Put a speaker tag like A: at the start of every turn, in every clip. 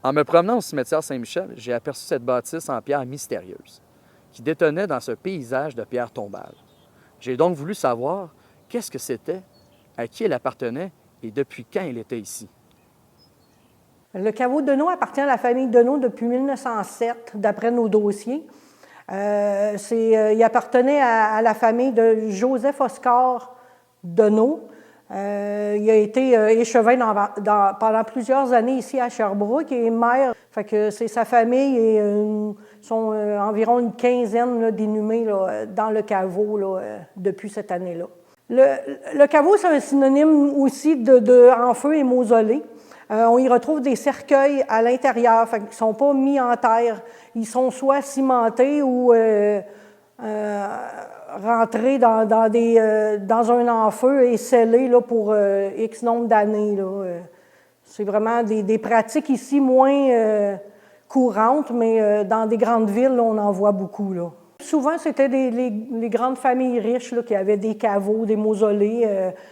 A: En me promenant au cimetière Saint-Michel, j'ai aperçu cette bâtisse en pierre mystérieuse, qui détonnait dans ce paysage de pierres tombales. J'ai donc voulu savoir qu'est-ce que c'était, à qui elle appartenait et depuis quand elle était ici.
B: Le caveau Deneau appartient à la famille Deneau depuis 1907, d'après nos dossiers. Il appartenait à la famille de Joseph-Oscar Deneau. Il a été échevin pendant plusieurs années ici à Sherbrooke et maire. Fait que c'est sa famille et sont environ une quinzaine là, d'inhumés là, dans le caveau là, depuis cette année-là. Le caveau, c'est un synonyme aussi de en feu et mausolée. On y retrouve des cercueils à l'intérieur, qui ne sont pas mis en terre. Ils sont soit cimentés ou rentrés dans un enfeu et scellés là, pour X nombre d'années. C'est vraiment des pratiques ici moins courantes, mais dans des grandes villes, là, on en voit beaucoup. Là. Souvent, c'était les grandes familles riches là, qui avaient des caveaux, des mausolées.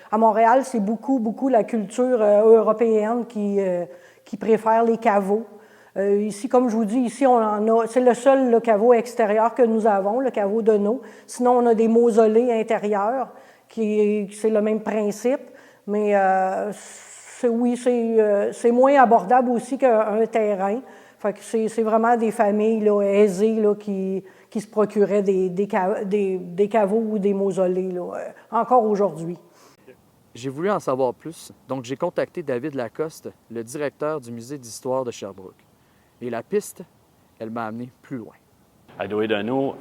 B: À Montréal, c'est beaucoup la culture européenne qui préfère les caveaux. Ici, comme je vous dis, ici, on en a. C'est le seul le caveau extérieur que nous avons, le caveau Deneau. Sinon, on a des mausolées intérieurs, c'est le même principe. Mais c'est moins abordable aussi qu'un terrain. Fait que c'est vraiment des familles là, aisées là, qui se procuraient des caveaux ou des mausolées, là, encore aujourd'hui.
A: J'ai voulu en savoir plus, donc j'ai contacté David Lacoste, le directeur du Musée d'histoire de Sherbrooke. Et la piste, elle m'a amené plus loin.
C: Doé Deneau,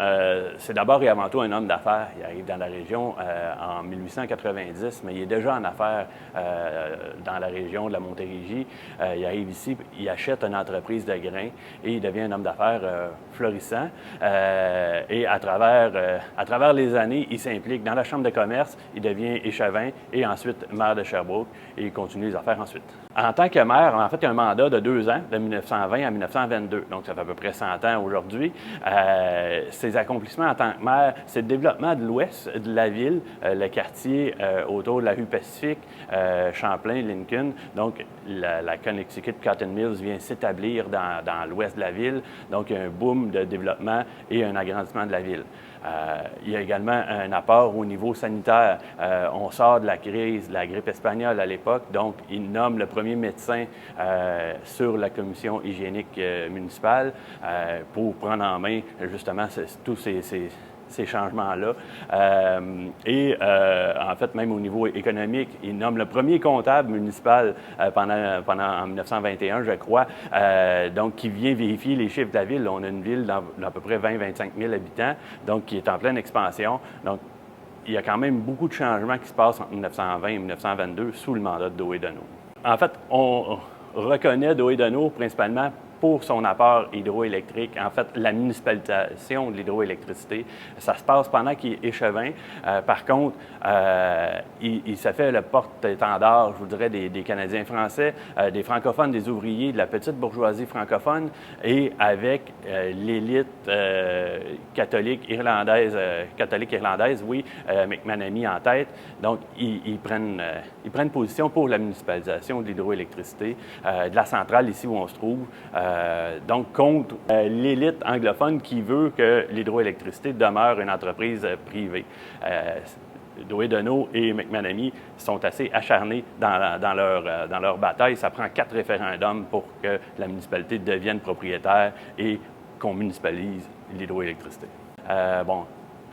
C: c'est d'abord et avant tout un homme d'affaires. Il arrive dans la région en 1890, mais il est déjà en affaires dans la région de la Montérégie. Il arrive ici, il achète une entreprise de grains et il devient un homme d'affaires florissant. Et à travers les années, il s'implique dans la Chambre de commerce, il devient échevin et ensuite maire de Sherbrooke et il continue les affaires ensuite. En tant que maire, en fait, il a un mandat de 2 ans, de 1920 à 1922, donc ça fait à peu près 100 ans aujourd'hui. Ses accomplissements en tant que maire, c'est le développement de l'ouest de la ville, le quartier autour de la rue Pacifique, Champlain, Lincoln. Donc, la Connecticut Cotton Mills vient s'établir dans l'ouest de la ville. Donc, il y a un boom de développement et un agrandissement de la ville. Il y a également un apport au niveau sanitaire. On sort de la crise de la grippe espagnole à l'époque, donc il nomme le premier médecin sur la commission hygiénique municipale pour prendre en main justement tous ces changements-là. En fait, même au niveau économique, il nomme le premier comptable municipal en 1921, je crois, donc qui vient vérifier les chiffres de la ville. On a une ville d'à peu près 20-25 000 habitants, donc qui est en pleine expansion. Donc, il y a quand même beaucoup de changements qui se passent entre 1920 et 1922 sous le mandat de Doé Deneau. En fait, on reconnaît Doé Deneau principalement pour son apport hydroélectrique. En fait, la municipalisation de l'hydroélectricité, ça se passe pendant qu'il est échevin. Par contre, il se fait le porte-étendard, je vous dirais, des Canadiens français, des francophones, des ouvriers, de la petite bourgeoisie francophone et avec l'élite catholique irlandaise, oui, McManamy en tête. Donc, ils prennent position pour la municipalisation de l'hydroélectricité, de la centrale ici où on se trouve. Donc, contre l'élite anglophone qui veut que l'hydroélectricité demeure une entreprise privée. Doé Deneau et McManamy sont assez acharnés dans leur bataille. Ça prend 4 référendums pour que la municipalité devienne propriétaire et qu'on municipalise l'hydroélectricité. À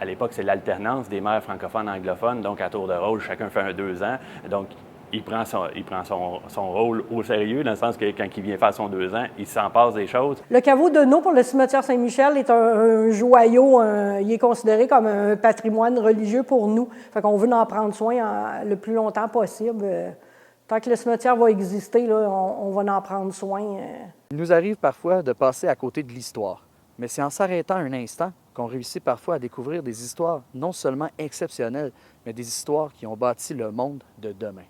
C: l'époque, c'est l'alternance des maires francophones anglophones, donc à tour de rôle, chacun fait un 2 ans. Donc, il prend son rôle au sérieux, dans le sens que quand il vient faire son 2 ans, il s'en passe des choses.
B: Le caveau Deneau pour le cimetière Saint-Michel est un joyau, il est considéré comme un patrimoine religieux pour nous. Fait qu'on veut en prendre soin le plus longtemps possible. Tant que le cimetière va exister, là, on va en prendre soin.
A: Il nous arrive parfois de passer à côté de l'histoire, mais c'est en s'arrêtant un instant qu'on réussit parfois à découvrir des histoires non seulement exceptionnelles, mais des histoires qui ont bâti le monde de demain.